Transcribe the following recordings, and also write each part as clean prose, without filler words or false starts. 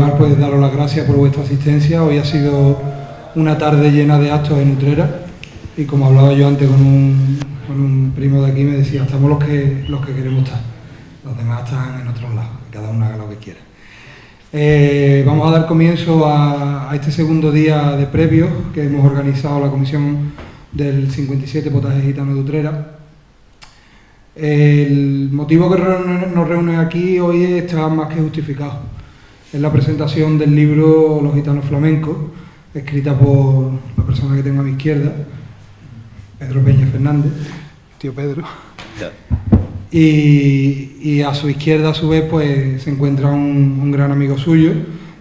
lugar, pues daros las gracias por vuestra asistencia. Hoy ha sido una tarde llena de actos en Utrera y como hablaba yo antes con un primo de aquí, me decía, estamos los que queremos estar, los demás están en otros lados, cada uno haga lo que quiera. Vamos a dar comienzo a este segundo día de previos que hemos organizado la comisión del 57 Potaje Gitano de Utrera. El motivo que nos reúne aquí hoy está más que justificado. Es la presentación del libro Los Gitanos Flamencos, escrita por la persona que tengo a mi izquierda, Pedro Peña Fernández, tío Pedro. Y a su izquierda, a su vez, pues se encuentra un gran amigo suyo,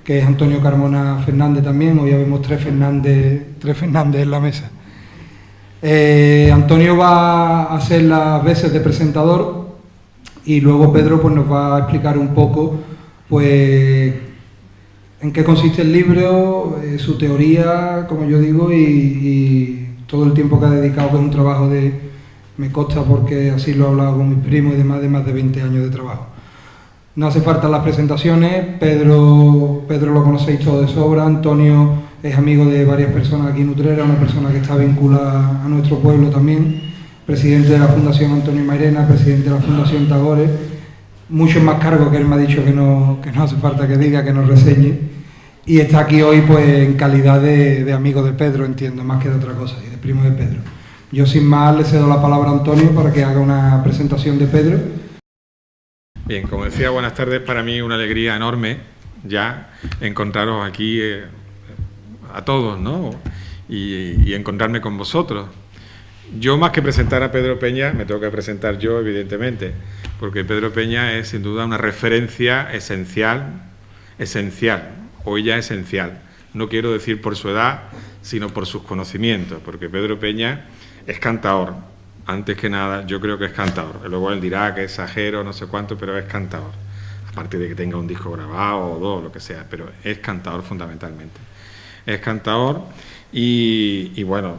que es Antonio Carmona Fernández también. Hoy ya vemos tres Fernández en la mesa. Antonio va a hacer las veces de presentador y luego Pedro pues nos va a explicar un poco pues en qué consiste el libro, su teoría, como yo digo, y todo el tiempo que ha dedicado, que es un trabajo me consta porque así lo he hablado con mis primos y demás, de más de 20 años de trabajo. No hace falta las presentaciones. Pedro lo conocéis todo de sobra. Antonio es amigo de varias personas aquí en Utrera, una persona que está vinculada a nuestro pueblo también, presidente de la Fundación Antonio Mairena, presidente de la Fundación Tagore, muchos más cargos que él me ha dicho que no hace falta que diga, que nos reseñe, y está aquí hoy pues en calidad de amigo de Pedro, entiendo, más que de otra cosa, y de primo de Pedro. Yo sin más le cedo la palabra a Antonio para que haga una presentación de Pedro. Bien, como decía, buenas tardes. Para mí una alegría enorme ya encontraros aquí a todos, ¿no? Y encontrarme con vosotros. Yo, más que presentar a Pedro Peña, me tengo que presentar yo, evidentemente, porque Pedro Peña es sin duda una referencia esencial, hoy ya esencial. No quiero decir por su edad, sino por sus conocimientos, porque Pedro Peña es cantaor. Antes que nada, yo creo que es cantador. Luego él dirá que exagero, no sé cuánto, pero es cantador. Aparte de que tenga un disco grabado o dos, lo que sea, pero es cantador fundamentalmente. Es cantador y bueno,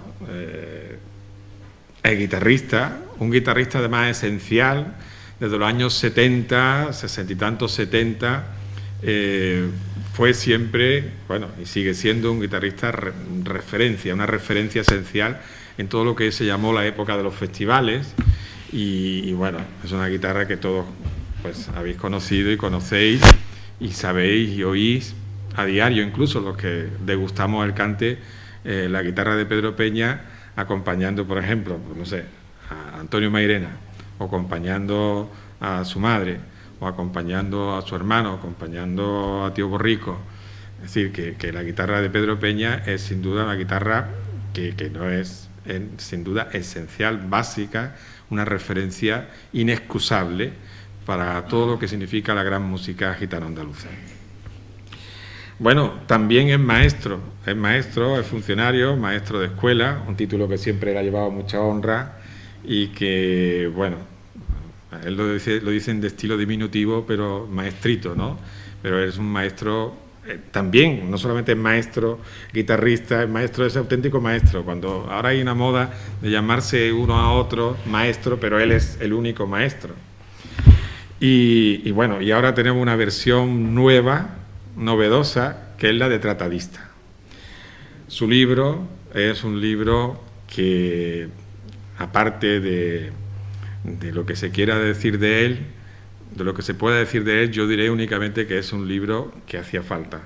es guitarrista, un guitarrista además esencial. Desde los años 70, 60 y tantos, 70, fue siempre, bueno, y sigue siendo un guitarrista referencia, una referencia esencial en todo lo que se llamó la época de los festivales y bueno, es una guitarra que todos pues habéis conocido y conocéis y sabéis y oís a diario, incluso los que degustamos el cante, la guitarra de Pedro Peña acompañando, por ejemplo, no sé, a Antonio Mairena, o acompañando a su madre, o acompañando a su hermano, acompañando a tío Borrico. Es decir, que la guitarra de Pedro Peña es sin duda una guitarra que no es sin duda esencial, básica, una referencia inexcusable para todo lo que significa la gran música gitano-andaluza. Bueno, también es maestro, es funcionario, maestro de escuela, un título que siempre le ha llevado mucha honra y que, bueno, él lo dicen de estilo diminutivo, pero maestrito, ¿no? Pero es un maestro también, no solamente es maestro, guitarrista, es maestro, es auténtico maestro. Cuando ahora hay una moda de llamarse uno a otro maestro, pero él es el único maestro. Y bueno, y ahora tenemos una versión nueva, novedosa, que es la de tratadista. Su libro es un libro que, aparte de lo que se quiera decir de él, de lo que se pueda decir de él, yo diré únicamente que es un libro que hacía falta,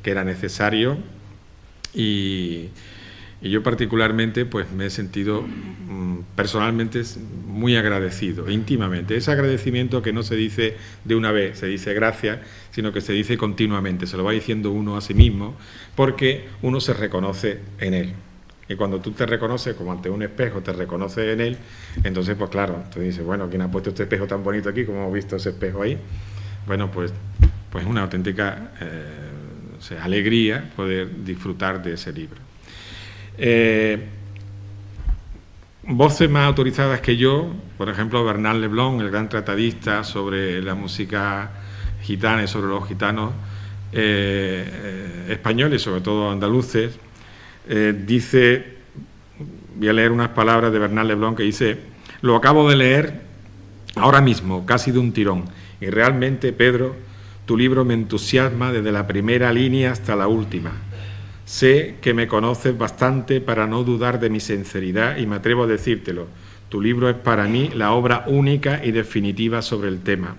que era necesario y yo particularmente pues me he sentido personalmente muy agradecido, íntimamente. Ese agradecimiento que no se dice de una vez, se dice gracias, sino que se dice continuamente, se lo va diciendo uno a sí mismo, porque uno se reconoce en él. Y cuando tú te reconoces, como ante un espejo, te reconoces en él, entonces, pues claro, tú dices, bueno, ¿quién ha puesto este espejo tan bonito aquí? ¿Cómo hemos visto ese espejo ahí? Bueno, pues una auténtica alegría poder disfrutar de ese libro. Voces más autorizadas que yo, por ejemplo, Bernard Leblon, el gran tratadista sobre la música gitana y sobre los gitanos españoles, sobre todo andaluces, dice, voy a leer unas palabras de Bernard Leblon que dice: lo acabo de leer ahora mismo, casi de un tirón, y realmente, Pedro, Tu libro me entusiasma desde la primera línea hasta la última. Sé que me conoces bastante para no dudar de mi sinceridad y me atrevo a decírtelo. Tu libro es para mí la obra única y definitiva sobre el tema.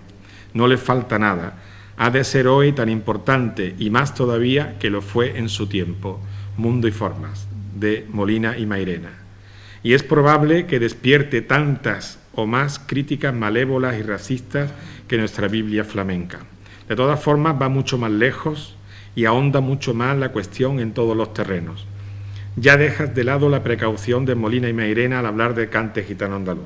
No le falta nada. Ha de ser hoy tan importante y más todavía que lo fue en su tiempo. Mundo y formas, de Molina y Mairena. Y es probable que despierte tantas o más críticas malévolas y racistas que nuestra Biblia flamenca. De todas formas, va mucho más lejos y ahonda mucho más la cuestión en todos los terrenos. Ya dejas de lado la precaución de Molina y Mairena al hablar del cante gitano andaluz.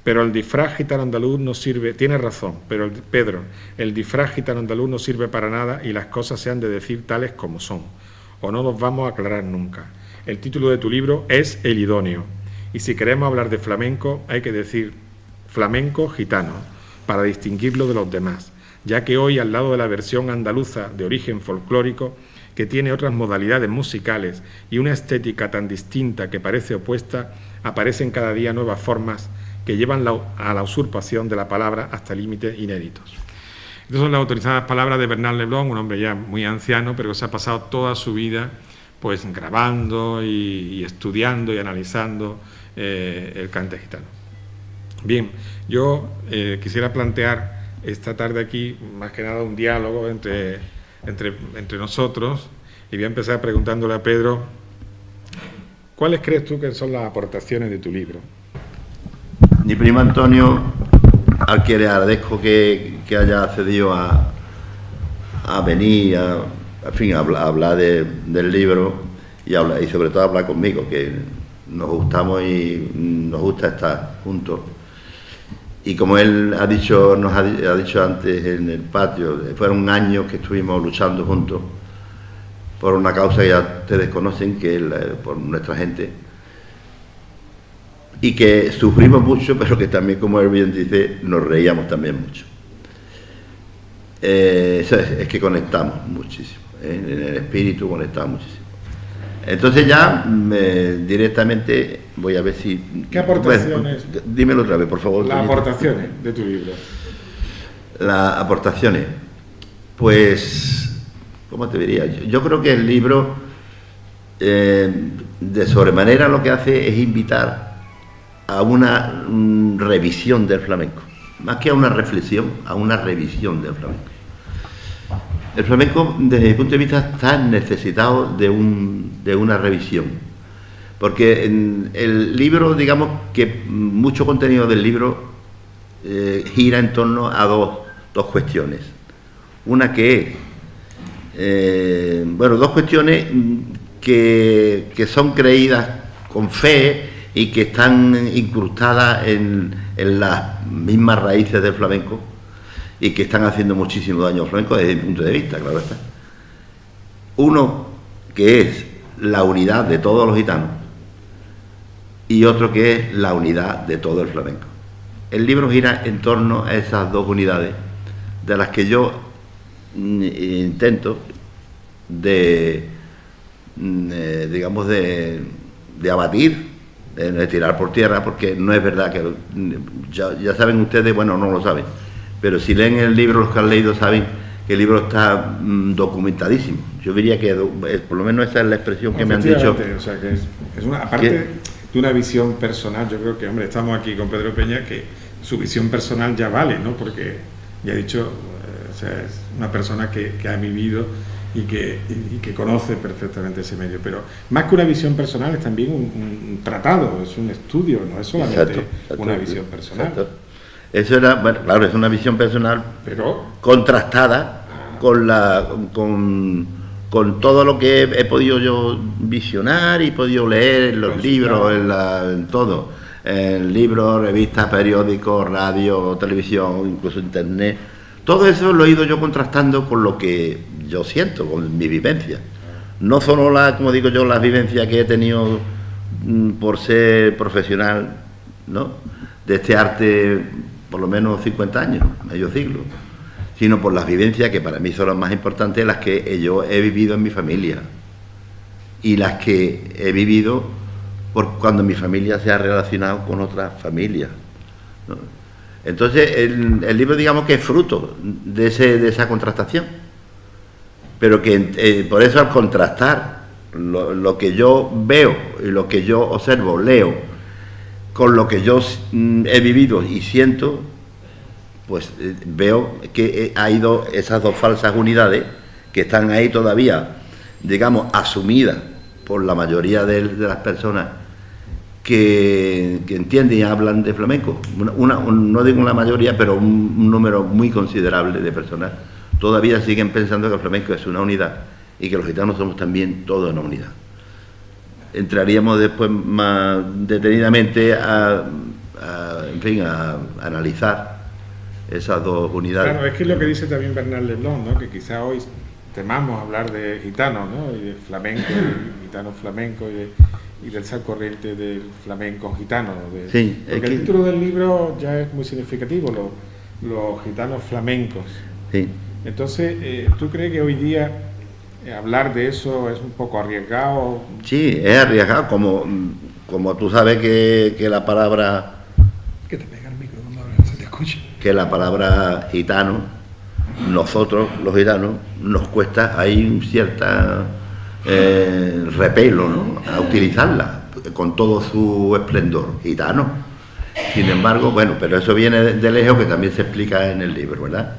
Pero el disfraz gitano andaluz no sirve, tienes razón, pero Pedro, el disfraz gitano andaluz no sirve para nada y las cosas se han de decir tales como son, o no los vamos a aclarar nunca. El título de tu libro es el idóneo, y si queremos hablar de flamenco hay que decir flamenco gitano, para distinguirlo de los demás, ya que hoy al lado de la versión andaluza de origen folclórico, que tiene otras modalidades musicales y una estética tan distinta que parece opuesta, aparecen cada día nuevas formas que llevan a la usurpación de la palabra hasta límites inéditos. Estas son las autorizadas palabras de Bernard Leblon, un hombre ya muy anciano, pero que se ha pasado toda su vida pues grabando y estudiando y analizando el cante gitano. Bien, yo quisiera plantear esta tarde aquí, más que nada, un diálogo entre nosotros, y voy a empezar preguntándole a Pedro, ¿cuáles crees tú que son las aportaciones de tu libro? Mi primo Antonio, al que le agradezco que haya accedido a venir, a hablar del libro y sobre todo a hablar conmigo, que nos gustamos y nos gusta estar juntos. Y como él nos ha dicho antes en el patio, fueron años que estuvimos luchando juntos por una causa que ya ustedes conocen, que es por nuestra gente, y que sufrimos mucho, pero que también, como él bien dice, nos reíamos también mucho. Es que conectamos muchísimo, en el espíritu conectamos muchísimo. Entonces ya directamente voy a ver si... ¿Qué aportaciones? Bueno, dímelo otra vez, por favor. Las aportaciones de tu libro. Las aportaciones. Pues, ¿cómo te diría? Yo creo que el libro, de sobremanera, lo que hace es invitar a una revisión del flamenco. Más que a una reflexión, a una revisión del flamenco. El flamenco, desde mi punto de vista, está necesitado de una revisión, porque en el libro, digamos que mucho contenido del libro gira en torno a dos cuestiones. Una que es, dos cuestiones que son creídas con fe y que están incrustadas en las mismas raíces del flamenco, y que están haciendo muchísimo daño al flamenco desde mi punto de vista, claro está. Uno, que es la unidad de todos los gitanos, y otro que es la unidad de todo el flamenco. El libro gira en torno a esas dos unidades, de las que yo intento de abatir, de tirar por tierra, porque no es verdad que... Ya saben ustedes, bueno, no lo saben, pero si leen el libro, los que han leído saben que el libro está documentadísimo. Yo diría que, por lo menos esa es la expresión que me han dicho. O sea, que es una, aparte de una visión personal, yo creo que, hombre, estamos aquí con Pedro Peña, que su visión personal ya vale, ¿no? Porque ya he dicho, o sea, es una persona que ha vivido y que conoce perfectamente ese medio. Pero más que una visión personal, es también un tratado, es un estudio, no es solamente exacto, una visión personal. Exacto. Eso era, bueno, claro, es una visión personal, pero contrastada con todo lo que he podido yo visionar y podido leer en los libros, en todo, en libros, revistas, periódicos, radio, televisión, incluso internet. Todo eso lo he ido yo contrastando con lo que yo siento, con mi vivencia. No solo como digo yo, las vivencias que he tenido por ser profesional, ¿no?, de este arte, por lo menos 50 años, medio siglo, sino por las vivencias que para mí son las más importantes, las que yo he vivido en mi familia y las que he vivido por cuando mi familia se ha relacionado con otras familias, ¿no? Entonces, el libro, digamos que es fruto de esa contrastación. Pero que por eso, al contrastar lo que yo veo y lo que yo observo, leo, con lo que yo he vivido y siento, pues veo que ha ido esas dos falsas unidades que están ahí todavía, digamos, asumidas por la mayoría de las personas que entienden y hablan de flamenco. No digo la mayoría, pero un número muy considerable de personas todavía siguen pensando que el flamenco es una unidad y que los gitanos somos también toda una unidad. Entraríamos después más detenidamente a analizar esas dos unidades. Claro, es que es lo que dice también Bernard Leblon, ¿no? Que quizá hoy temamos hablar de gitanos, ¿no? Y de flamenco, y gitanos flamencos, y del sal corriente del flamenco gitano. Sí, porque el título del libro ya es muy significativo, los gitanos flamencos. Sí. Entonces, ¿tú crees que hoy día hablar de eso es un poco arriesgado? Sí, es arriesgado, como tú sabes que la palabra... Que te pega el micro cuando hablas, se te escucha. Que la palabra gitano, nosotros los gitanos, nos cuesta, hay un cierta repelo, ¿no?, a utilizarla con todo su esplendor, gitano. Sin embargo, bueno, pero eso viene de lejos, que también se explica en el libro, ¿verdad?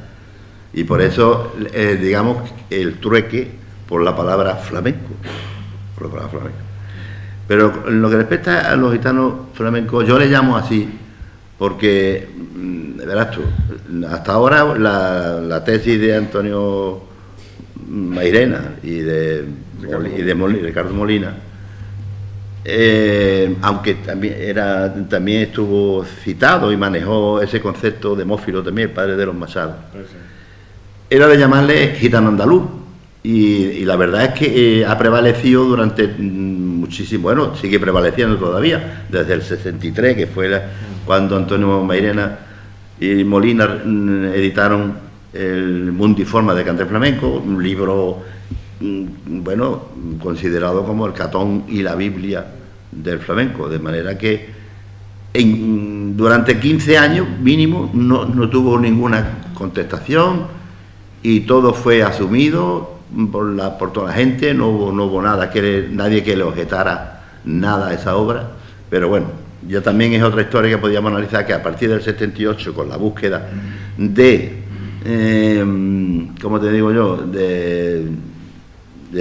Y por eso, digamos, el trueque por la palabra flamenco. Por la palabra flamenco. Pero en lo que respecta a los gitanos flamencos, yo le llamo así, porque, verás tú, hasta ahora la tesis de Antonio Mairena y de Ricardo Molina, aunque también estuvo citado y manejó ese concepto de Mófilo también, el padre de los Machados, era de llamarle gitano andaluz, y la verdad es que ha prevalecido durante muchísimo, bueno, sigue prevaleciendo todavía, desde el 63, que fue cuando Antonio Mairena y Molina editaron el Mundiforma de Cante Flamenco, un libro, bueno, considerado como el Catón y la Biblia del flamenco, de manera que durante 15 años mínimo no tuvo ninguna contestación y todo fue asumido por toda la gente, no hubo nada nadie que le objetara nada a esa obra. Pero bueno, ya también es otra historia que podíamos analizar, que a partir del 78, con la búsqueda de como te digo yo, de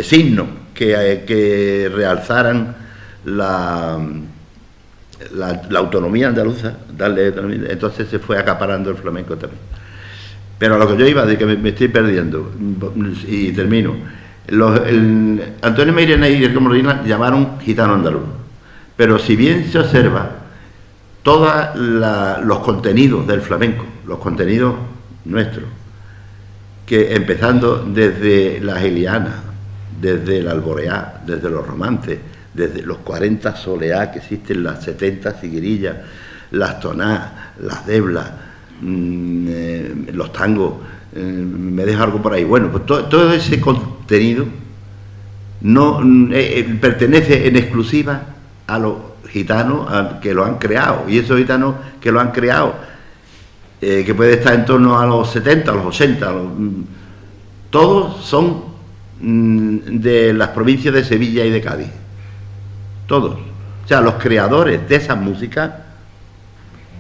signos que realzaran la autonomía andaluza, darle autonomía, entonces se fue acaparando el flamenco también. Pero a lo que yo iba, de que me estoy perdiendo, y termino, Antonio Mairena y Ricardo Molina llamaron gitano andaluz, pero si bien se observa todos los contenidos del flamenco, los contenidos nuestros, que empezando desde las Elianas, desde el Alboreá, desde los romances, desde los 40 soleá que existen, las 70 siguirillas, las tonás, las deblas, los tangos, me dejo algo por ahí. Bueno, pues todo ese contenido no pertenece en exclusiva a los gitanos que lo han creado, y esos gitanos que lo han creado, que puede estar en torno a los 70, a los 80, todos son de las provincias de Sevilla y de Cádiz, todos. O sea, los creadores de esa música,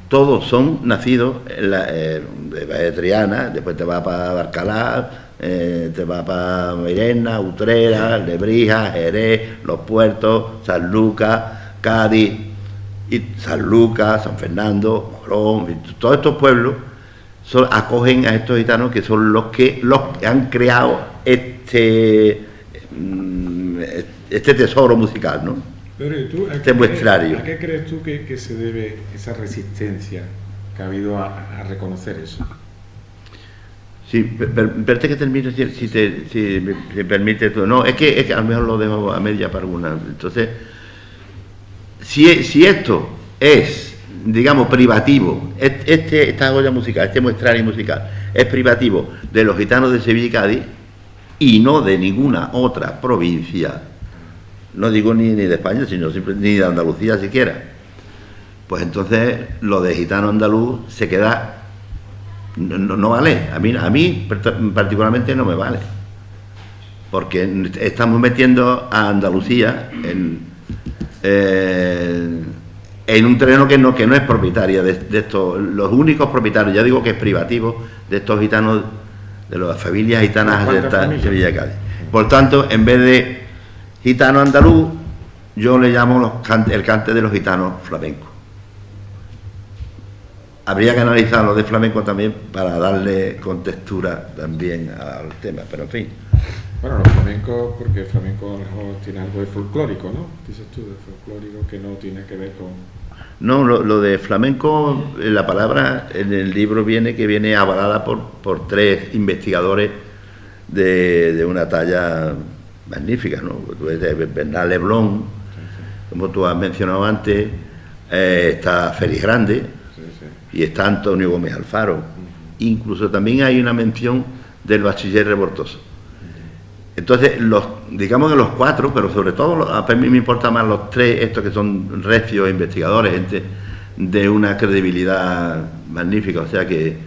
todos son nacidos de Triana, después te vas para Barcalá, te vas para Mairena, Utrera, Lebrija, Jerez, Los Puertos, San Lucas, Cádiz, y San Lucas, San Fernando, Morón, todos estos pueblos acogen a estos gitanos, que son los que han creado este tesoro musical, ¿no? Pero, ¿y tú, este muestrario. ¿A qué crees tú que se debe esa resistencia que ha habido a reconocer eso? Sí, espérate que termine, si me permite tú. No, es que a lo mejor lo dejo a media para alguna. Entonces, si esto es, digamos, privativo, esta joya musical, este muestrario musical, es privativo de los gitanos de Sevilla y Cádiz y no de ninguna otra provincia, no digo ni de España, sino ni de Andalucía siquiera, pues entonces lo de gitano andaluz se queda, no vale, a mí particularmente no me vale, porque estamos metiendo a Andalucía en un terreno que no es propietaria de estos, los únicos propietarios, ya digo que es privativo, de estos gitanos, de las familias gitanas de esta Sevilla Cádiz. Por tanto, en vez de gitano andaluz, yo le llamo el cante de los gitanos flamencos. Habría que analizar lo de flamenco también para darle contextura también al tema, pero en fin. Bueno, los flamencos, porque el flamenco a lo mejor tiene algo de folclórico, ¿no? Dices tú, de folclórico que no tiene que ver con... No, lo de flamenco, la palabra en el libro viene avalada por 3 investigadores de una talla magnífica, ¿no? Bernard Leblon, como tú has mencionado antes, está Félix Grande, y está Antonio Gómez Alfaro. Incluso también hay una mención del bachiller Revoltoso. Entonces, digamos que los 4, pero sobre todo a mí me importan más los 3, estos que son recios investigadores, gente de una credibilidad magnífica, o sea que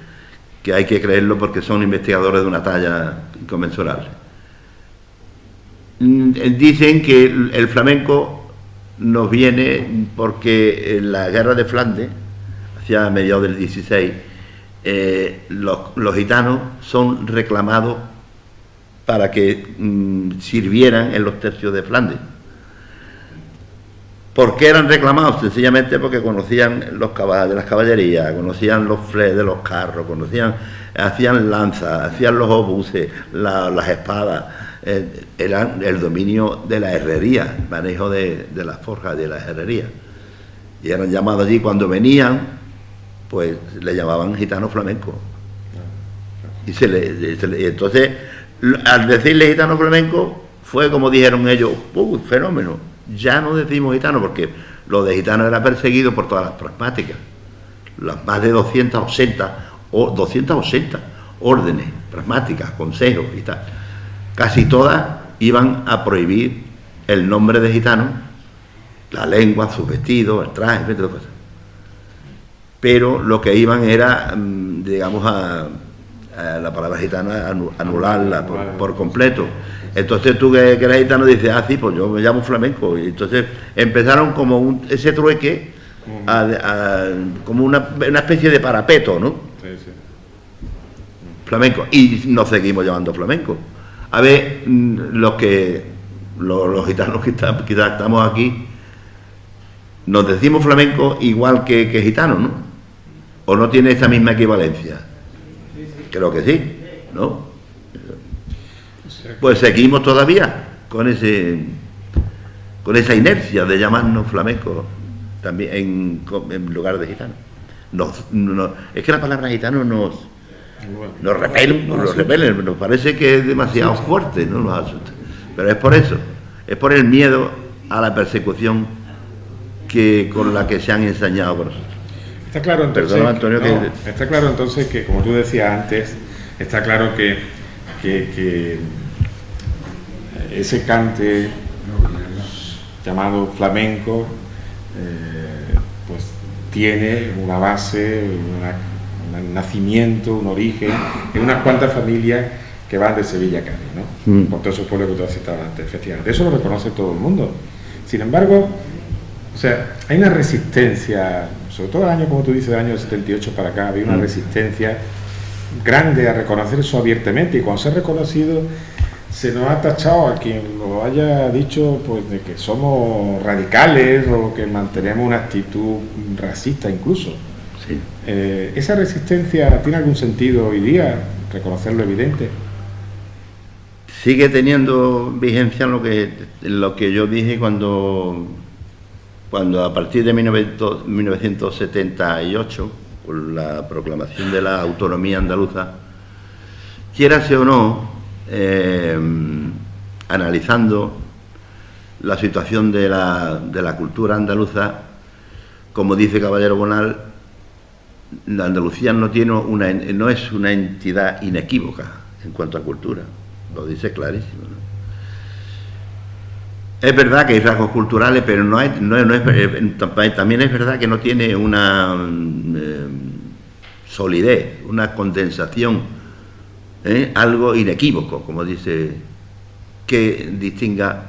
hay que creerlo porque son investigadores de una talla inconmensurable. Dicen que el flamenco nos viene porque en la guerra de Flandes, hacia mediados del 16, los gitanos son reclamados para que sirvieran en los tercios de Flandes. ¿Por qué eran reclamados? Sencillamente porque conocían los caballos de las caballerías, conocían los fles de los carros, hacían lanzas, hacían los obuses, las espadas, eran el dominio de la herrería, el manejo de las forjas de la herrería. Y eran llamados allí, cuando venían, pues le llamaban gitanos flamencos. Y entonces, al decirle gitano flamenco, fue como dijeron ellos, fenómeno, ya no decimos gitano, porque lo de gitano era perseguido por todas las pragmáticas, las más de 280 órdenes pragmáticas, consejos y tal, casi todas iban a prohibir el nombre de gitano, la lengua, sus vestidos, el traje, entre otras cosas. Pero lo que iban era, digamos, a la palabra gitana, anularla por completo. Entonces tú que eres gitano dices, sí, pues yo me llamo flamenco. Y entonces empezaron como ese trueque, como una especie de parapeto, ¿no? Sí, sí. Flamenco. Y nos seguimos llamando flamenco. A ver, los gitanos que quizás estamos aquí, nos decimos flamenco igual que gitano, ¿no? ¿O no tiene esa misma equivalencia? Creo que sí, ¿no? Pues seguimos todavía con esa inercia de llamarnos flamencos también en lugar de gitano. Es que la palabra gitano nos repele, nos parece que es demasiado fuerte, ¿no? Nos asusta. Pero es por eso, es por el miedo a la persecución con la que se han ensañado por nosotros. Está claro entonces, perdón, Antonio, está claro entonces que, como tú decías antes, está claro que ese cante llamado flamenco pues tiene una base, un nacimiento, un origen en unas cuantas familias que van de Sevilla a Cádiz, ¿no? Por todos esos pueblos que tú has citado antes, efectivamente. Eso lo reconoce todo el mundo. Sin embargo, o sea, hay una resistencia, sobre todo el año, como tú dices, del año 78 para acá, había una resistencia grande a reconocer eso abiertamente, y cuando se ha reconocido se nos ha tachado a quien lo haya dicho, pues de que somos radicales o que mantenemos una actitud racista incluso. Sí. ¿Esa resistencia tiene algún sentido hoy día, reconocer lo evidente? Sigue teniendo vigencia lo que yo dije cuando a partir de 1978, con la proclamación de la autonomía andaluza, quiérase o no, analizando la situación de la cultura andaluza, como dice Caballero Bonal, la Andalucía no es una entidad inequívoca en cuanto a cultura, lo dice clarísimo, ¿no? Es verdad que hay rasgos culturales, pero también es verdad que no tiene una solidez, una condensación, algo inequívoco, como dice, que distinga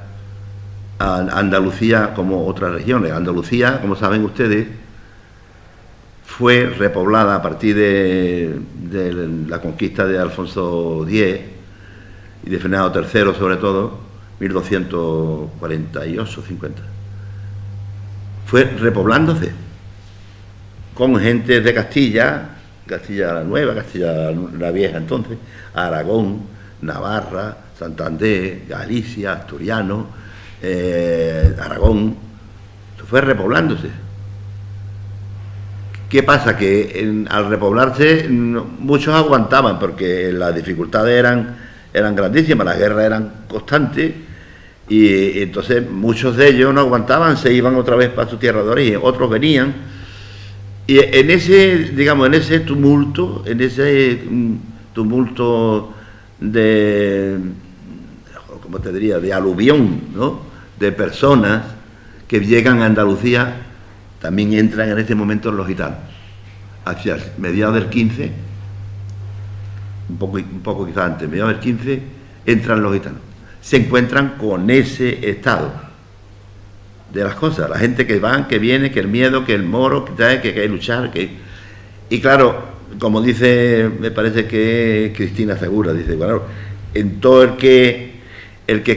a Andalucía como otras regiones. Andalucía, como saben ustedes, fue repoblada a partir de la conquista de Alfonso X y de Fernando III, sobre todo, 1248-50. Fue repoblándose con gente de Castilla la Nueva, Castilla la Vieja entonces, Aragón, Navarra, Santander, Galicia, Asturiano, Aragón. Fue repoblándose. ¿Qué pasa? Que al repoblarse muchos aguantaban porque las dificultades eran grandísimas, las guerras eran constantes y entonces muchos de ellos no aguantaban, se iban otra vez para su tierra de origen, otros venían y en ese tumulto, de, ¿cómo te diría?, de aluvión, ¿no?, de personas que llegan a Andalucía, también entran en este momento los gitanos. Hacia mediados del 15, un poco quizás antes, mediados del 15, entran los gitanos. Se encuentran con ese estado de las cosas, la gente que van, que viene, que el miedo, que el moro, que hay que luchar, y claro, como dice, me parece que Cristina Segura, dice, bueno, en todo el que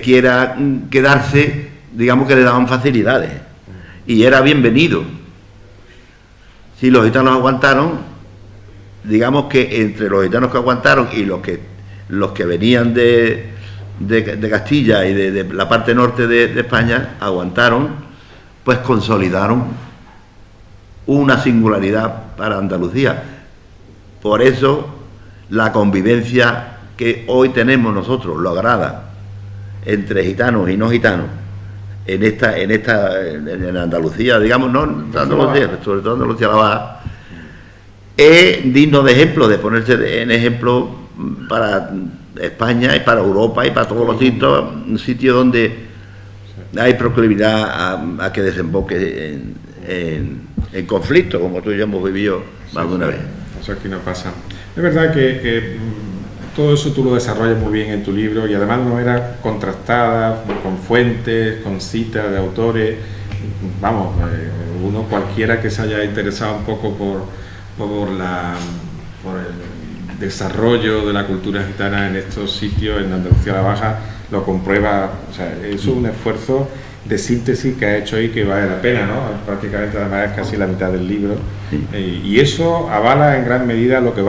quiera quedarse, digamos que le daban facilidades, y era bienvenido. Si los gitanos aguantaron, digamos que entre los gitanos que aguantaron y los que venían de Castilla y de la parte norte de España, aguantaron, pues consolidaron una singularidad para Andalucía. Por eso la convivencia que hoy tenemos nosotros, lograda entre gitanos y no gitanos, en Andalucía, digamos, no en Andalucía, sobre todo en Andalucía la Baja, es digno de ejemplo, de ponerse en ejemplo para España y para Europa y para todos los sitios donde hay proclividad a que desemboque en conflicto, como tú y yo hemos vivido más de una vez. Eso aquí no pasa. Es verdad que todo eso tú lo desarrollas muy bien en tu libro y además de manera contrastada, con fuentes, con citas de autores. Vamos, uno cualquiera que se haya interesado un poco por el desarrollo de la cultura gitana en estos sitios, en Andalucía la Baja, lo comprueba. O sea, eso es un esfuerzo de síntesis que ha hecho ahí que vale la pena, ¿no? Prácticamente además es casi la mitad del libro, y eso avala en gran medida lo que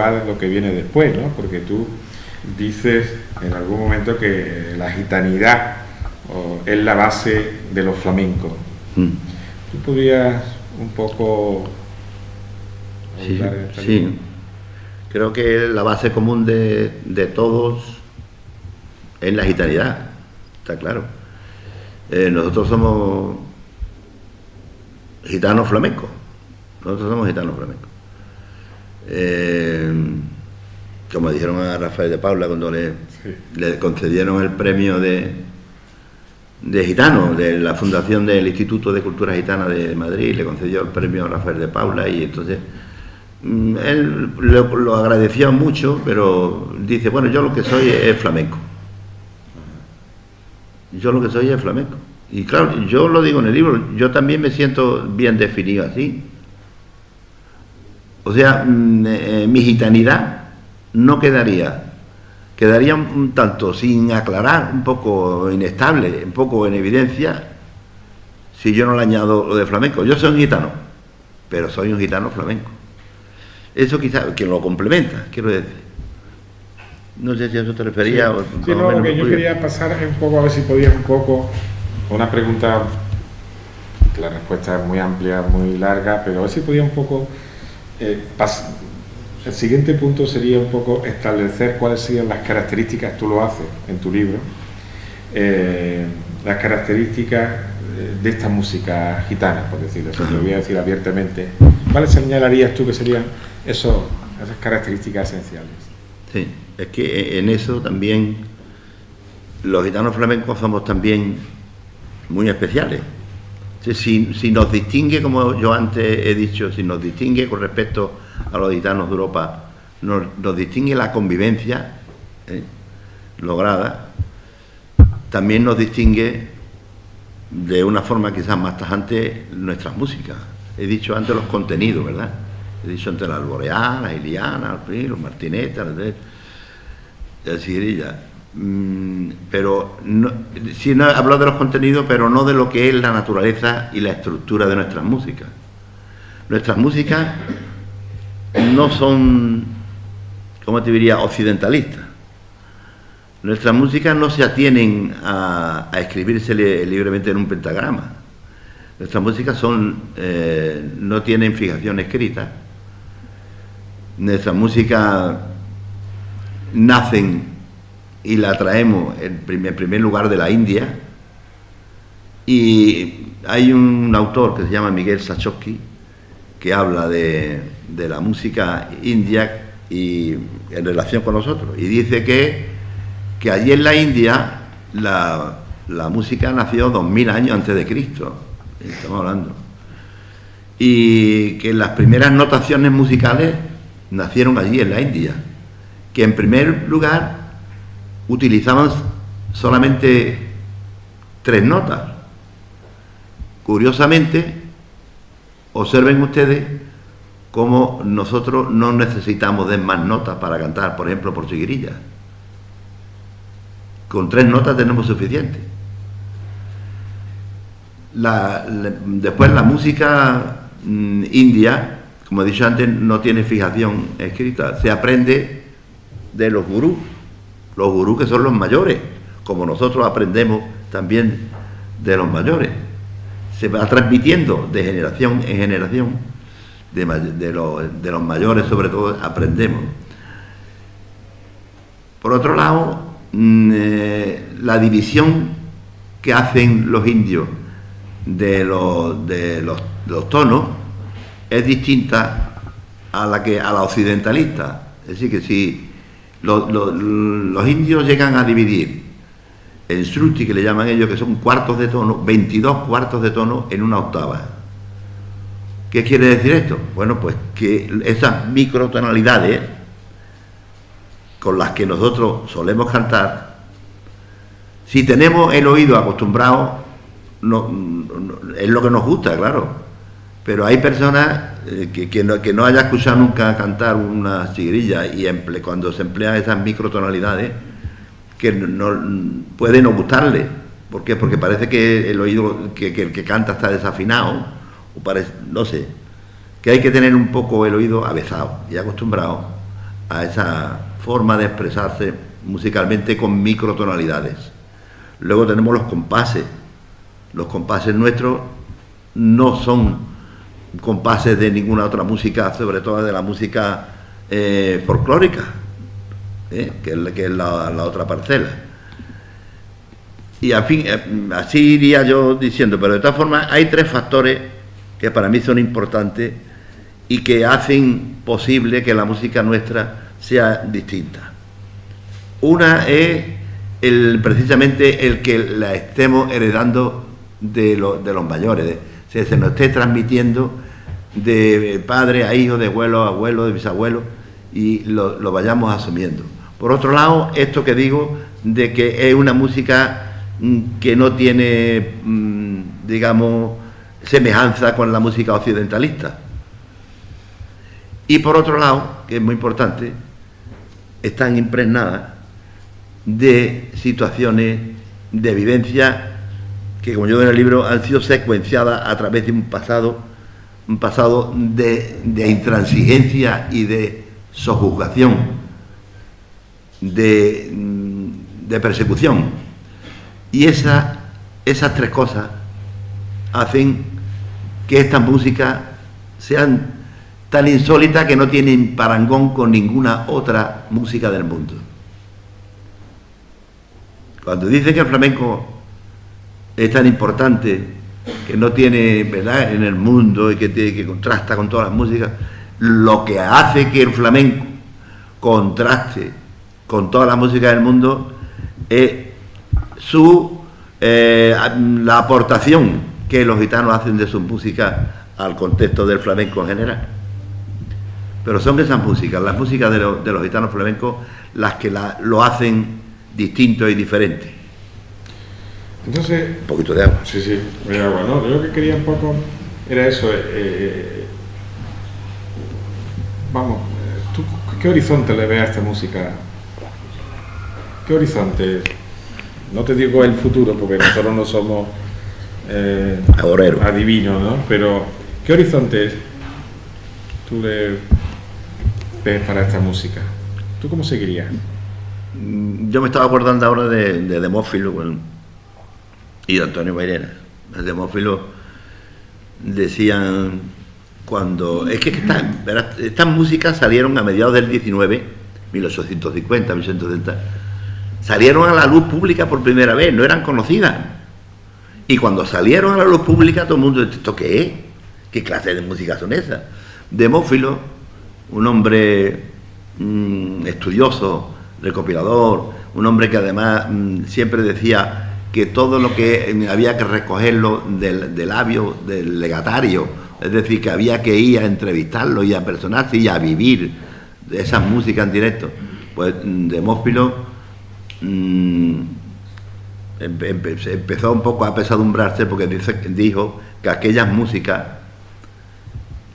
viene después, ¿no? Porque tú dices en algún momento que la gitanidad es la base de los flamencos. ¿Tú podrías un poco hablar en esta línea? Creo que la base común de todos es la gitanidad, está claro. Nosotros somos gitanos flamencos. Como dijeron a Rafael de Paula cuando le concedieron el premio de gitano de la fundación del Instituto de Cultura Gitana de Madrid, le concedió el premio a Rafael de Paula, y entonces él lo agradeció mucho, pero dice, bueno, yo lo que soy es flamenco. Y claro, yo lo digo en el libro, yo también me siento bien definido así. O sea, mi gitanidad no quedaría un tanto sin aclarar, un poco inestable, un poco en evidencia, si yo no le añado lo de flamenco. Yo soy un gitano, pero soy un gitano flamenco. Eso quizás que lo complementa, quiero decir. No sé si a eso te refería. Sí, no, porque yo quería pasar un poco, a ver si podías un poco, una pregunta, la respuesta es muy amplia, muy larga, pero a ver si podía un poco, el siguiente punto sería un poco establecer cuáles serían las características, tú lo haces en tu libro, las características de esta música gitana, por decirlo así, lo voy a decir abiertamente. ¿Cuáles señalarías tú que serían esas características esenciales? Sí, es que en eso también los gitanos flamencos somos también muy especiales. Si nos distingue, como yo antes he dicho, si nos distingue con respecto a los gitanos de Europa, nos distingue la convivencia lograda, también nos distingue de una forma quizás más tajante nuestras músicas. He dicho antes los contenidos, ¿verdad? He dicho antes la alboreada, la iliana, los martinetas, la cigrilla. Pero sí, no hablo de los contenidos, pero no de lo que es la naturaleza y la estructura de nuestras músicas. Nuestras músicas no son, ¿cómo te diría?, occidentalistas. Nuestras músicas no se atienen a escribirse libremente en un pentagrama. Nuestras músicas no tienen fijación escrita. Nuestras músicas nacen y la traemos en primer lugar de la India, y hay un autor que se llama Miguel Sachowski que habla de la música india y en relación con nosotros, y dice que allí en la India la música nació 2000 años antes de Cristo, estamos hablando, y que las primeras notaciones musicales nacieron allí en la India, que en primer lugar utilizaban solamente 3 notas. Curiosamente, observen ustedes cómo nosotros no necesitamos de más notas para cantar, por ejemplo, por chiquirilla. Con 3 notas tenemos suficiente. Después la música india, como he dicho antes, no tiene fijación escrita, se aprende de los gurús. Los gurús, que son los mayores, como nosotros aprendemos también de los mayores. Se va transmitiendo de generación en generación, de los mayores sobre todo aprendemos. Por otro lado, la división que hacen los indios de los tonos es distinta a la occidentalista. Es decir, que si los indios llegan a dividir en shruti, que le llaman ellos, que son cuartos de tono, 22 cuartos de tono en una octava. ¿Qué quiere decir esto? Bueno, pues que esas microtonalidades con las que nosotros solemos cantar, si tenemos el oído acostumbrado, es lo que nos gusta, claro. Pero hay personas que no haya escuchado nunca cantar una chigrilla, y cuando se emplean esas microtonalidades, que no puede no gustarle. ¿Por qué? Porque parece que el oído que el que canta está desafinado, o parece, no sé, que hay que tener un poco el oído avezado y acostumbrado a esa forma de expresarse musicalmente con microtonalidades. Luego tenemos los compases. Los compases nuestros no son compases de ninguna otra música, sobre todo de la música folclórica, que es la otra parcela. Y al fin, así iría yo diciendo, pero de todas formas hay 3 factores que para mí son importantes y que hacen posible que la música nuestra sea distinta. Una es precisamente el que la estemos heredando de los mayores, se nos esté transmitiendo de padre a hijo, de abuelo a abuelo, de bisabuelo, y lo vayamos asumiendo. Por otro lado, esto que digo, de que es una música que no tiene, digamos, semejanza con la música occidentalista. Y por otro lado, que es muy importante, están impregnadas de situaciones de vivencia que, como yo veo en el libro, han sido secuenciadas a través de un pasado de intransigencia y de sojuzgación, de persecución. Y esas 3 cosas hacen que estas músicas sean tan insólitas que no tienen parangón con ninguna otra música del mundo. Cuando dice que el flamenco es tan importante, que no tiene, ¿verdad?, en el mundo, y que contrasta con todas las músicas, lo que hace que el flamenco contraste con toda la música del mundo es su la aportación que los gitanos hacen de su música al contexto del flamenco en general. Pero son esas músicas, las músicas de los gitanos flamencos, las que lo hacen distinto y diferente. Entonces, un poquito de agua. Sí, sí, de agua, ¿no? Yo lo que quería un poco era eso. Vamos, ¿tú qué horizonte le ves a esta música? ¿Qué horizonte? No te digo el futuro, porque nosotros no somos adivinos, ¿no? Pero, ¿qué horizonte tú le ves para esta música? ¿Tú cómo seguirías? Yo me estaba acordando ahora de Demófilo y de Antonio Mairena. El Demófilo decían cuando... Es que estas músicas salieron a mediados del 19, 1850, 1870, salieron a la luz pública por primera vez, no eran conocidas. Y cuando salieron a la luz pública todo el mundo dice, ¿esto qué es? ¿Qué clase de música son esas? Demófilo, un hombre estudioso, recopilador, un hombre que además siempre decía que todo lo que había que recogerlo del labio, del legatario, es decir, que había que ir a entrevistarlo y a personarse y a vivir de esas músicas en directo. Pues Demófilo empezó un poco a apesadumbrarse porque dijo que aquellas músicas,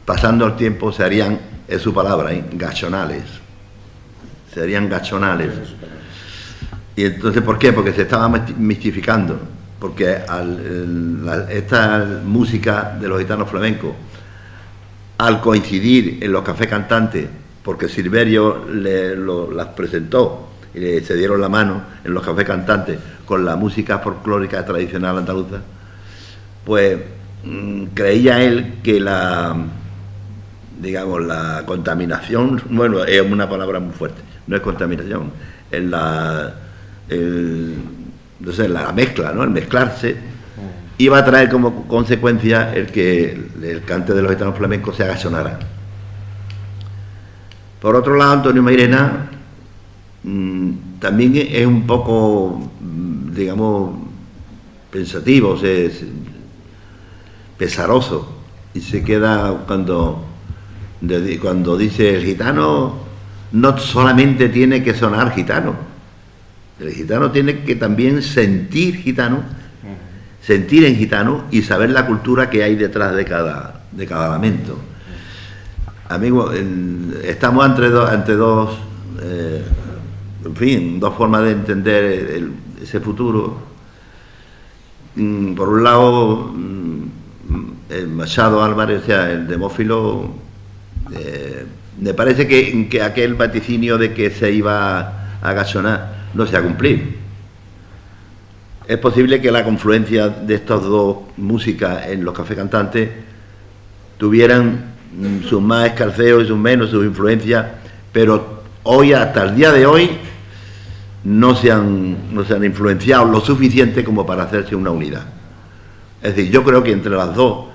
pasando el tiempo, se harían, es su palabra, gachonales. Serían gachonales. Y entonces, ¿por qué? Porque se estaba mistificando. Porque esta música de los gitanos flamencos, al coincidir en los cafés cantantes, porque Silverio las presentó y se dieron la mano en los cafés cantantes con la música folclórica tradicional andaluza, pues creía él que la contaminación, bueno, es una palabra muy fuerte, no es contaminación, es la mezcla, ¿no? El mezclarse iba a traer como consecuencia el que el cante de los gitanos flamencos se agachonara. Por otro lado, Antonio Mairena también es un poco, digamos, pensativo, es pesaroso, y se queda cuando dice el gitano no solamente tiene que sonar gitano, el gitano tiene que también sentir gitano, sentir en gitano y saber la cultura que hay detrás de cada lamento. Amigos, estamos ante dos en fin, dos formas de entender ese futuro. Por un lado, el Machado Álvarez, o sea, el Demófilo, me parece que aquel vaticinio de que se iba a agachonar no se ha cumplido. Es posible que la confluencia de estas dos músicas en los cafés cantantes tuvieran sus más escarceos y sus menos, sus influencias, pero hoy, hasta el día de hoy, no se han influenciado lo suficiente como para hacerse una unidad. Es decir, yo creo que entre las dos,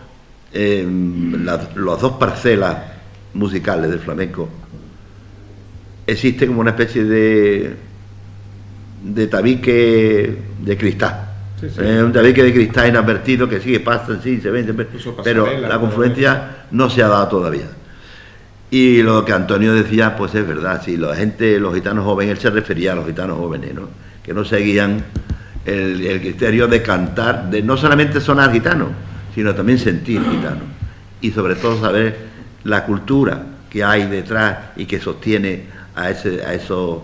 las dos parcelas musicales del flamenco, existe como una especie de tabique de cristal. Sí, sí. Un tabique de cristal inadvertido que sigue, pasa, sí, se ven, pero la confluencia no se ha dado todavía. Y lo que Antonio decía, pues es verdad, si los gitanos jóvenes, él se refería a los gitanos jóvenes, ¿no? Que no seguían el criterio de cantar, de no solamente sonar gitano, sino también sentir gitano. Y sobre todo saber la cultura que hay detrás y que sostiene a esos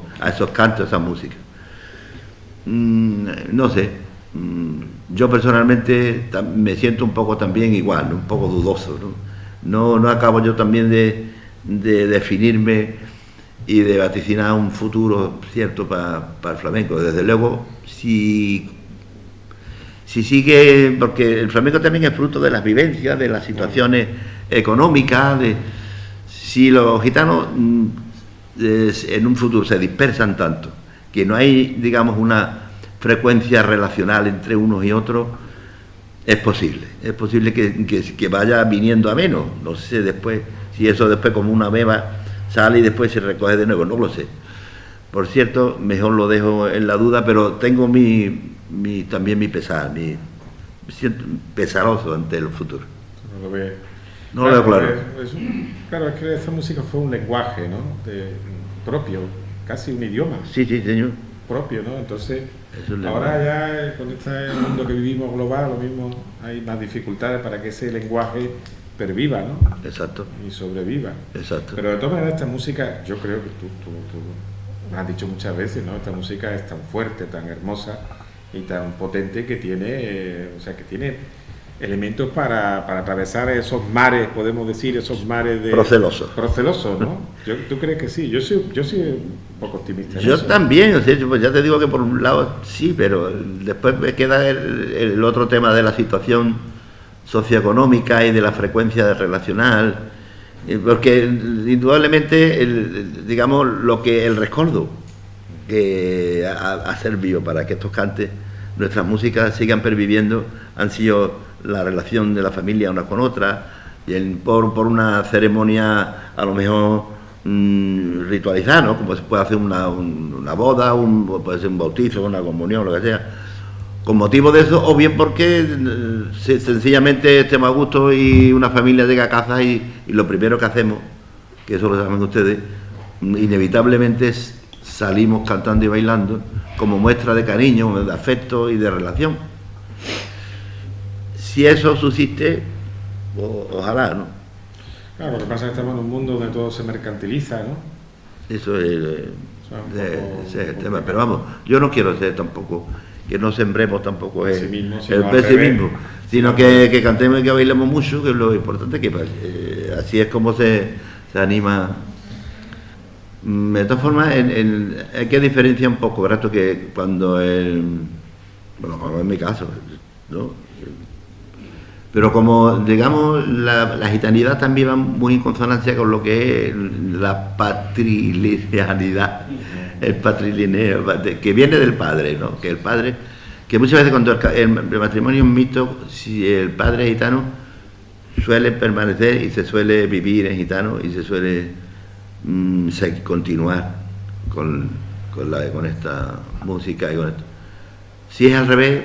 cantos, a esa música. No sé, yo personalmente me siento un poco también igual, ¿no? Un poco dudoso, ¿no? No acabo yo también de definirme y de vaticinar un futuro cierto para el flamenco. Desde luego, si sigue, porque el flamenco también es fruto de las vivencias, de las situaciones económicas, si los gitanos en un futuro se dispersan tanto que no hay, digamos, una frecuencia relacional entre unos y otros, es posible que vaya viniendo a menos. No sé después si eso después como una beba sale y después se recoge de nuevo, no lo sé. Por cierto, mejor lo dejo en la duda, pero tengo también mi pesar, me siento pesaroso ante el futuro. No lo ve. No lo veo claro. Claro, es que esa música fue un lenguaje, ¿no? Propio, casi un idioma. Sí, señor. Propio, ¿no? Entonces, ahora ya con este mundo que vivimos global, lo mismo, hay más dificultades para que ese lenguaje perviva, ¿no? Exacto. Y sobreviva. Exacto. Pero de todas maneras, esta música, yo creo que tú me has dicho muchas veces, ¿no? Esta música es tan fuerte, tan hermosa y tan potente que tiene, que tiene elementos para atravesar esos mares, podemos decir, esos mares de... Procelosos, ¿no? ¿Tú crees que sí? Yo soy un poco optimista. Yo también, o sea, pues ya te digo que por un lado sí, pero después me queda el otro tema de la situación socioeconómica y de la frecuencia relacional, porque indudablemente, digamos, el rescoldo que ha servido para que estos cantes, nuestras músicas sigan perviviendo, han sido la relación de la familia una con otra, y por una ceremonia a lo mejor ritualizada, ¿no? Como se puede hacer una boda, puede ser un bautizo, una comunión, lo que sea, con motivo de eso, o bien porque sencillamente estemos a gusto y una familia llega a casa y lo primero que hacemos, que eso lo saben ustedes, inevitablemente salimos cantando y bailando como muestra de cariño, de afecto y de relación. Si eso subsiste, ojalá, ¿no? Claro, lo que pasa es que estamos en un mundo donde todo se mercantiliza, ¿no? Eso es el tema. Pero vamos, yo no quiero ser tampoco, que no sembremos tampoco el pesimismo, sino que cantemos y que bailemos mucho, que es lo importante, que así es como se anima. De todas formas, hay que diferenciar un poco, ¿verdad? Que cuando como en mi caso, ¿no? Pero como, digamos, la gitanidad también va muy en consonancia con lo que es la patrilinealidad, el patrilineo, que viene del padre, ¿no? Que el padre, que muchas veces cuando el matrimonio es un mito, si el padre es gitano, suele permanecer y se suele vivir en gitano y se suele continuar con esta música y con esto. Si es al revés,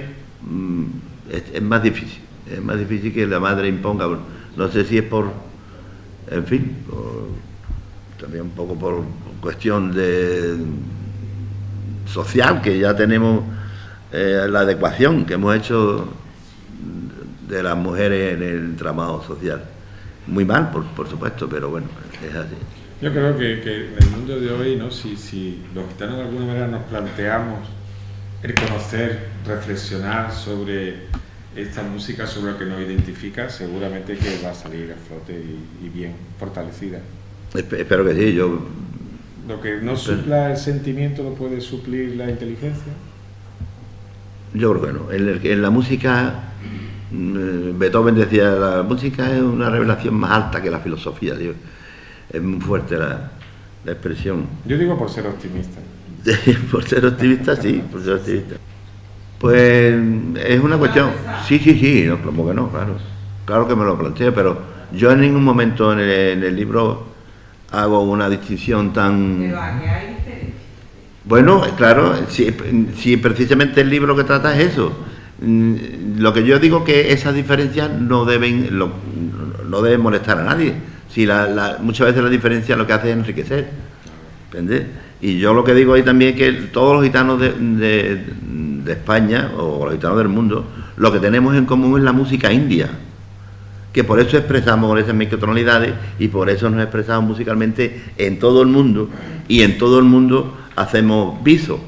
es más difícil. Es más difícil que la madre imponga, no sé si es en fin, también un poco por cuestión social, que ya tenemos la adecuación que hemos hecho de las mujeres en el entramado social. Muy mal, por supuesto, pero bueno, es así. Yo creo que en el mundo de hoy, ¿no? Si los gitanos de alguna manera nos planteamos el conocer, reflexionar sobre esta música, sobre lo que nos identifica, seguramente que va a salir a flote y bien fortalecida. Espero que sí. Lo que no supla el sentimiento lo puede suplir la inteligencia. Yo creo que no. En la música, Beethoven decía, la música es una revelación más alta que la filosofía. Digo. Es muy fuerte la expresión. Yo digo por ser optimista. Por ser optimista, sí, por ser optimista. Pues es una cuestión, sí, no, como que no, claro que me lo planteo, pero yo en ningún momento en el libro hago una distinción tan... Pero aquí hay diferencia. Bueno, claro, si precisamente el libro que trata es eso. Lo que yo digo que esas diferencias no deben molestar a nadie. Si muchas veces la diferencia lo que hace es enriquecer, ¿entiendes? Y yo lo que digo ahí también es que todos los gitanos de España, o los gitanos del mundo, lo que tenemos en común es la música india, que por eso expresamos con esas microtonalidades y por eso nos expresamos musicalmente en todo el mundo, y en todo el mundo hacemos viso.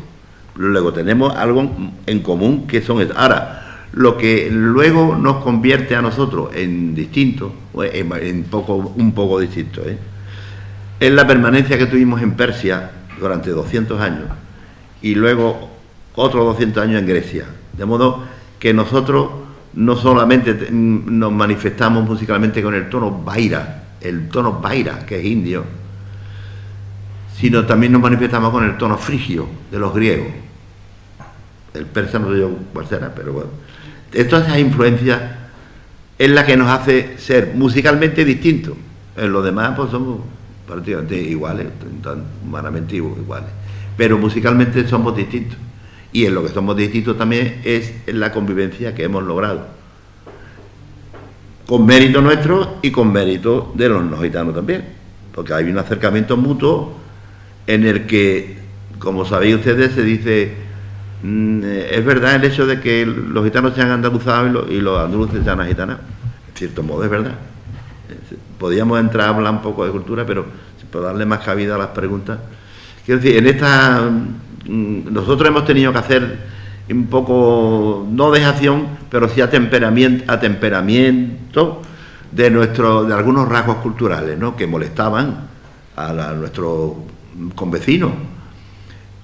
Luego tenemos algo en común que son... Ahora, lo que luego nos convierte a nosotros en distintos, un poco distintos, es la permanencia que tuvimos en Persia durante 200 años y luego otros 200 años en Grecia. De modo que nosotros no solamente nos manifestamos musicalmente con el tono vaira, que es indio, sino también nos manifestamos con el tono frigio de los griegos. El persa no sé yo cuál será, pero bueno. Todas esas influencias es la que nos hace ser musicalmente distintos. En lo demás pues somos prácticamente iguales, tan humanamente iguales. pero musicalmente somos distintos. Y en lo que somos distintos también es en la convivencia que hemos logrado, con mérito nuestro y con mérito de los no gitanos también, porque hay un acercamiento mutuo en el que, como sabéis ustedes, se dice, es verdad el hecho de que los gitanos sean andaluzados y los andaluces sean agitanados. En cierto modo es verdad. Podríamos entrar a hablar un poco de cultura, pero por darle más cabida a las preguntas. Quiero decir, en esta nosotros hemos tenido que hacer un poco, no dejación, pero sí a temperamento de algunos rasgos culturales, ¿no?, que molestaban a nuestros convecinos.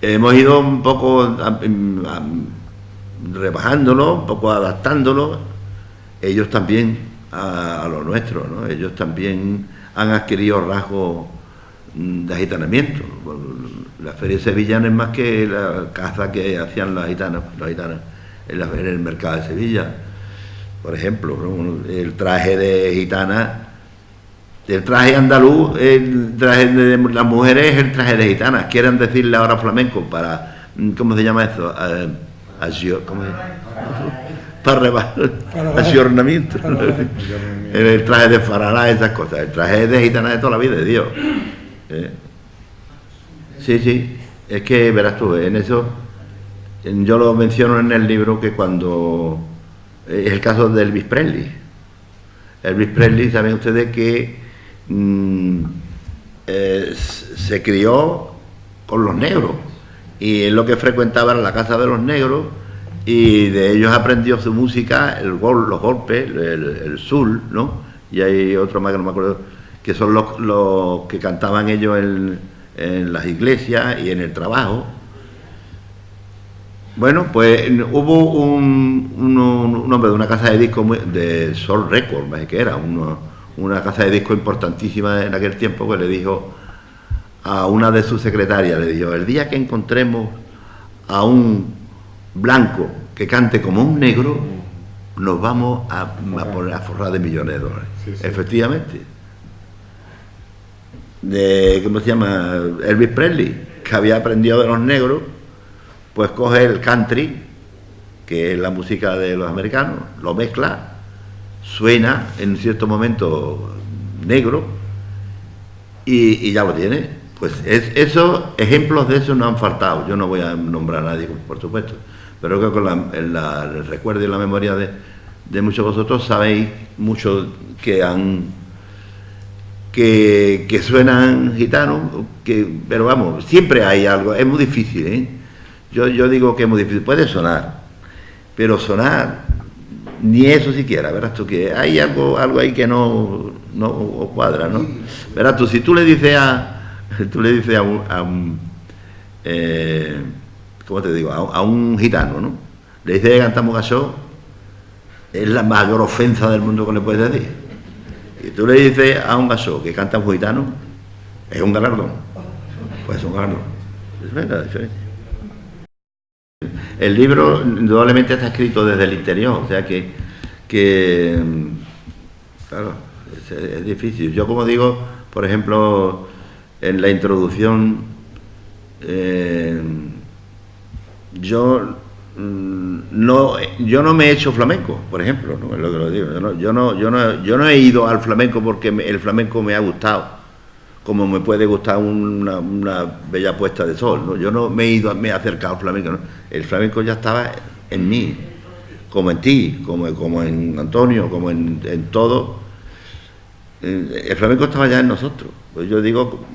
Hemos ido un poco rebajándolo, un poco adaptándolo, ellos también a lo nuestro, ¿no? Ellos también han adquirido rasgos de agitanamiento. La Feria de Sevilla no es más que la caza que hacían los gitanos en el mercado de Sevilla, por ejemplo, ¿no? El traje de gitana, el traje andaluz, el traje de las mujeres es el traje de gitanas. Quieren decirle ahora flamenco para, ¿cómo se llama eso? Ayornamiento. El traje de faralá, esas cosas. El traje de gitana de toda la vida de Dios. Sí, es que verás tú, en eso yo lo menciono en el libro, que cuando es el caso de Elvis Presley. Elvis Presley, saben ustedes que se crió con los negros y es lo que frecuentaba en la casa de los negros, y de ellos aprendió su música, los golpes, el soul, ¿no? Y hay otro más que no me acuerdo, que son los que cantaban ellos en las iglesias y en el trabajo. Bueno, pues hubo un hombre de una casa de discos de Soul Records, que era una casa de discos importantísima en aquel tiempo, que le dijo a una de sus secretarias, le dijo: el día que encontremos a un blanco que cante como un negro, nos vamos a poner a forrar de millones de dólares. Sí. Efectivamente. ¿Cómo se llama? Elvis Presley, que había aprendido de los negros, pues coge el country, que es la música de los americanos, lo mezcla, suena en cierto momento negro y ya lo tiene. Pues ejemplos de eso no han faltado. Yo no voy a nombrar a nadie, por supuesto, pero creo que el recuerdo y la memoria de muchos de vosotros sabéis mucho que suenan gitanos, pero vamos, siempre hay algo. Es muy difícil, ¿eh? Yo digo que es muy difícil. Puede sonar, pero sonar ni eso siquiera. Verás tú que hay algo ahí que no cuadra, ¿no? Verás tú, si tú le dices a un ¿cómo te digo? A un gitano, ¿no? Le dices que cantamos gasó, es la mayor ofensa del mundo que le puedes decir. Y tú le dices a un gasó que canta un gitano, es un galardón. Pues es un galardón. Es verdad, la diferencia. El libro indudablemente está escrito desde el interior, o sea que claro, es difícil. Yo, como digo, por ejemplo, en la introducción, yo no me he hecho flamenco, por ejemplo, ¿no? Es lo que lo digo. Yo no he ido al flamenco porque el flamenco me ha gustado, como me puede gustar una bella puesta de sol, ¿no? Yo no me he acercado al flamenco, ¿no? El flamenco ya estaba en mí, como en ti, como en Antonio, como en todo. El flamenco estaba ya en nosotros. Pues yo digo,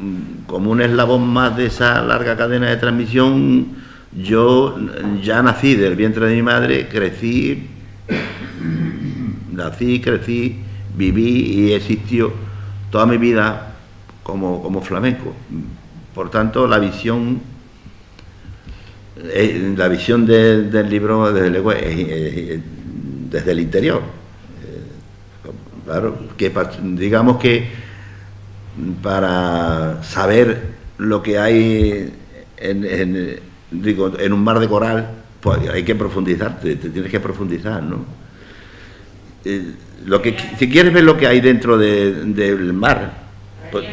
como un eslabón más de esa larga cadena de transmisión. Yo ya nací del vientre de mi madre, crecí, viví y existió toda mi vida como flamenco. Por tanto, la visión del libro, desde luego, es desde el interior. Claro, que digamos que para saber lo que hay en un mar de coral, pues hay que profundizar, te tienes que profundizar, ¿no? Si quieres ver lo que hay dentro del mar, pues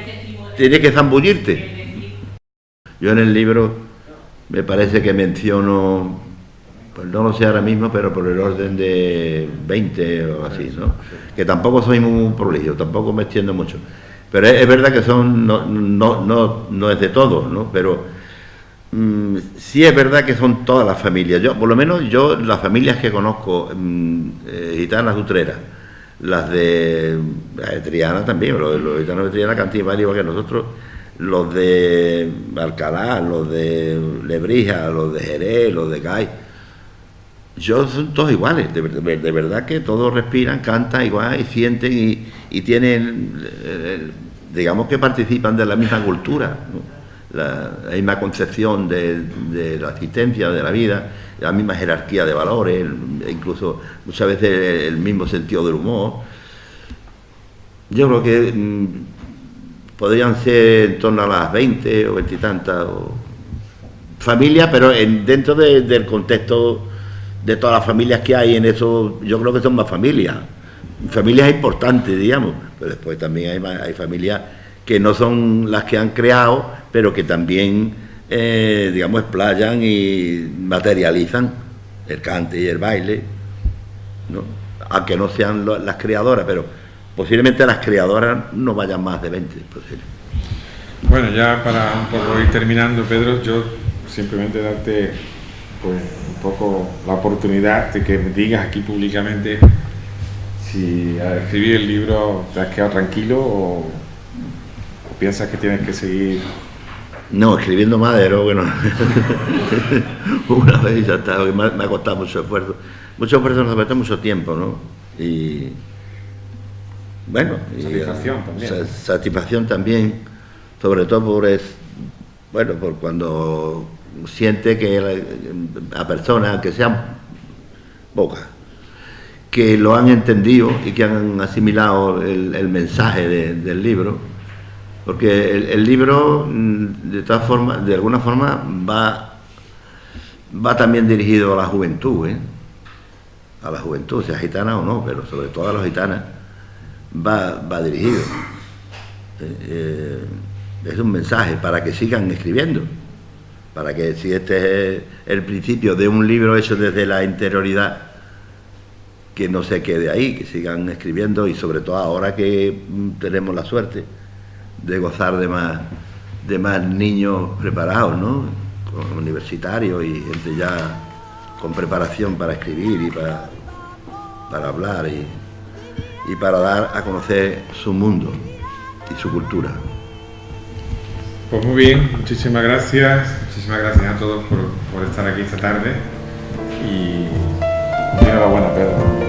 tienes que zambullirte. Yo en el libro me parece que menciono, pues no lo sé ahora mismo, pero por el orden de 20 o así, ¿no? Que tampoco soy muy prolijo, tampoco me extiendo mucho. Pero es verdad que son, no es de todos, ¿no? Pero sí es verdad que son todas las familias. Yo, por lo menos yo, las familias que conozco, gitanas utreras, las de Triana también, los gitanos de Triana cantan igual que nosotros, los de Alcalá, los de Lebrija, los de Jerez, los de Cádiz. Son todos iguales, de verdad que todos respiran, cantan igual y sienten y tienen, digamos que participan de la misma cultura, ¿no? La misma concepción de la existencia, de la vida, la misma jerarquía de valores, incluso muchas veces el mismo sentido del humor. Yo creo que podrían ser en torno a las 20 o 20 y tantas familias, pero dentro del contexto de todas las familias que hay en eso, yo creo que son más familias importantes, digamos, pero después también hay familias que no son las que han creado, pero que también, digamos, explayan y materializan el cante y el baile, ¿no? Aunque no sean las creadoras, pero posiblemente las creadoras no vayan más de 20. Posible. Bueno, ya para un poco ir terminando, Pedro, yo simplemente darte pues un poco la oportunidad de que me digas aquí públicamente si al escribir el libro te has quedado tranquilo o piensas que tienes que seguir. No, escribiendo madero, bueno, una vez ya está, me ha costado mucho esfuerzo, nos ha costado mucho tiempo, ¿no? Y bueno, satisfacción también. Satisfacción también, sobre todo por cuando siente que a personas, que sean pocas, que lo han entendido y que han asimilado el mensaje del libro, porque el libro de alguna forma va también dirigido a la juventud, a la juventud, sea gitana o no, pero sobre todo a las gitanas va dirigido. Es un mensaje para que sigan escribiendo, para que si este es el principio de un libro hecho desde la interioridad, que no se quede ahí, que sigan escribiendo y sobre todo ahora que tenemos la suerte de gozar de más niños preparados, ¿no? Universitarios y gente ya con preparación para escribir y para hablar y para dar a conocer su mundo y su cultura. Pues muy bien, muchísimas gracias a todos por estar aquí esta tarde y enhorabuena, Pedro.